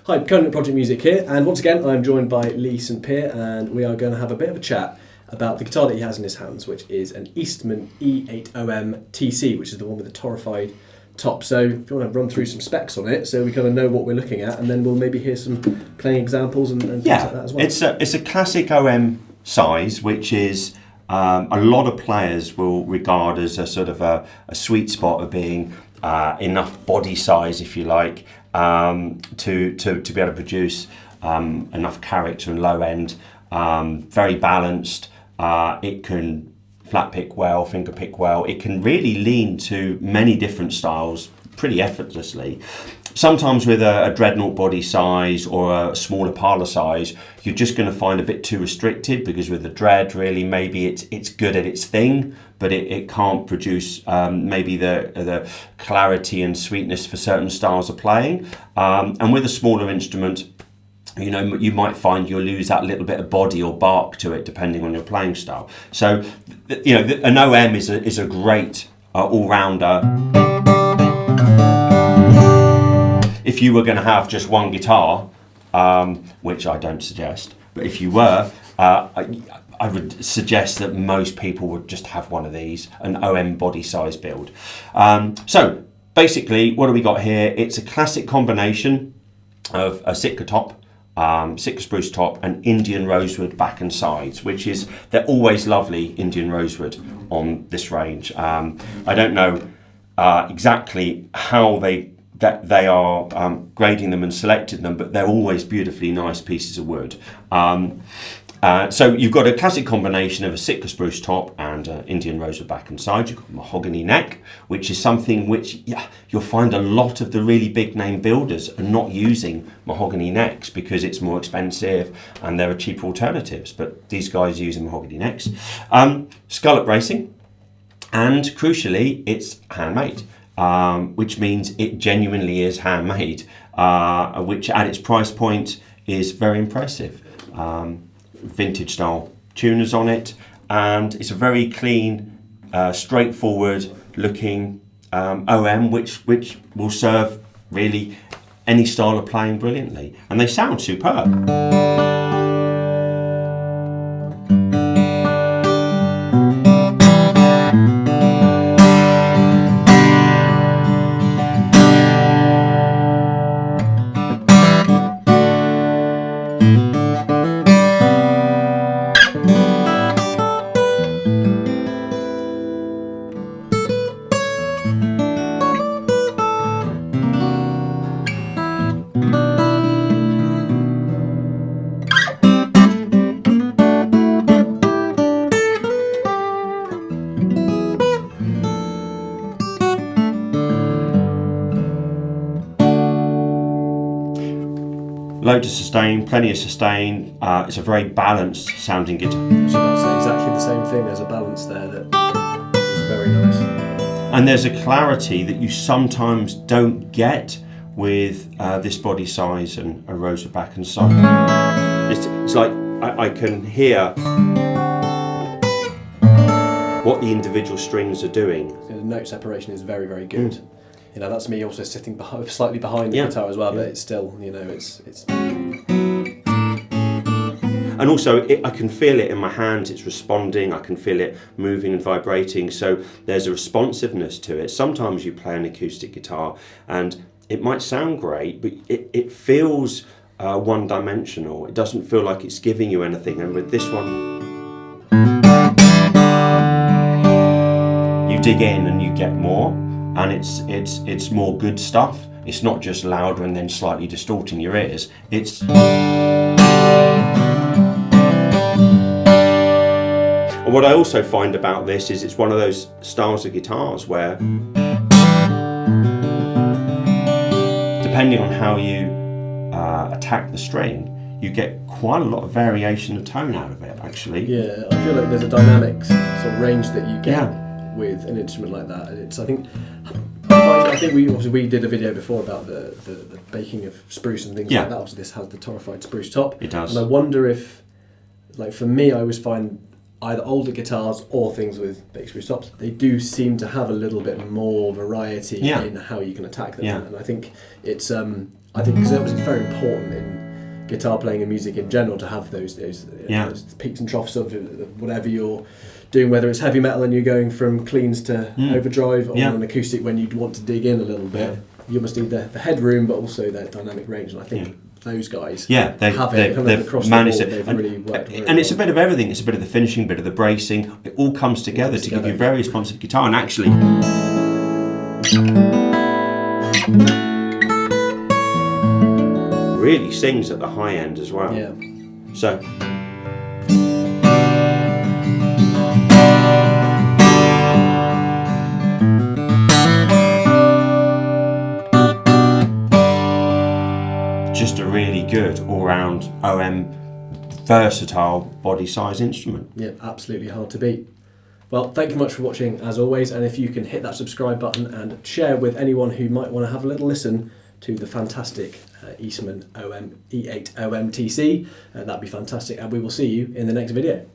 Hi, Conan Project Music here, and once again I'm joined by Lee St Pierre, and we are going to have a bit of a chat about the guitar that he has in his hands, which is an Eastman E8 OM TC, which is the one with the Torrefied top. So if you want to run through some specs on it, so we kind of know what we're looking at, and then we'll maybe hear some playing examples and things like that as well. It's a classic OM size, which is a lot of players will regard as a sort of a sweet spot of being enough body size, if you like, to be able to produce enough character and low end, very balanced. It can flat pick well, finger pick well. It can really lean to many different styles pretty effortlessly. Sometimes with a dreadnought body size or a smaller parlour size, you're just going to find a bit too restricted, because with the dread, really, maybe it's good at its thing, but it can't produce maybe the clarity and sweetness for certain styles of playing. And with a smaller instrument, you know, you might find you'll lose that little bit of body or bark to it, depending on your playing style. So, you know, an OM is a great all-rounder. If you were going to have just one guitar, which I don't suggest, but if you were, I would suggest that most people would just have one of these, an OM body size build. So basically, what do we got here? It's a classic combination of a Sitka top, Sitka spruce top, and Indian rosewood back and sides, which is, they're always lovely Indian rosewood on this range. I don't know exactly how they are grading them and selecting them, but they're always beautifully nice pieces of wood. So you've got a classic combination of a Sitka spruce top and Indian rosewood back and side. You've got mahogany neck, which is something which you'll find a lot of the really big name builders are not using mahogany necks because it's more expensive and there are cheaper alternatives, but these guys use mahogany necks. Scallop bracing, and crucially, it's handmade. Which means it genuinely is handmade, which at its price point is very impressive. Vintage style tuners on it, and it's a very clean, straightforward looking OM, which will serve really any style of playing brilliantly, and they sound superb. Loads of sustain, plenty of sustain. It's a very balanced sounding guitar. I was about to say exactly the same thing. There's a balance there that is very nice. And there's a clarity that you sometimes don't get with this body size and a rosewood back and side. It's like I can hear what the individual strings are doing. The note separation is very, very good. You know, that's me also sitting slightly behind the guitar as well, but it's still, you know, it's. And also, I can feel it in my hands, it's responding, I can feel it moving and vibrating, so there's a responsiveness to it. Sometimes you play an acoustic guitar and it might sound great, but it feels one-dimensional. It doesn't feel like it's giving you anything, and with this one, you dig in and you get more. And it's more good stuff. It's not just louder and then slightly distorting your ears. It's what I also find about this is it's one of those styles of guitars where, depending on how you attack the string, you get quite a lot of variation of tone out of it, actually. Yeah, I feel like there's a dynamic sort of range that you get with an instrument like that. And it's, I think we did a video before about the baking of spruce and things like that. Obviously this has the Torrefied Spruce top. It does. And I wonder if, like for me, I always find either older guitars or things with baked spruce tops, they do seem to have a little bit more variety in how you can attack them. And I think it's I think because obviously it's very important in guitar playing and music in general to have those peaks and troughs of whatever you're doing, whether it's heavy metal and you're going from cleans to overdrive, or an acoustic when you want to dig in a little bit. You must need the headroom, but also their dynamic range. And I think those guys they've managed it. They've really worked very and it's a bit of everything. It's a bit of the finishing, a bit of the bracing. It all comes together to give you a very responsive guitar. And actually, really sings at the high end as well. Yeah. So. Just a really good all-round OM versatile body size instrument. Yeah, absolutely hard to beat. Well, thank you much for watching as always, and if you can hit that subscribe button and share with anyone who might want to have a little listen to the fantastic Eastman E8 OM TC, that'd be fantastic, and we will see you in the next video.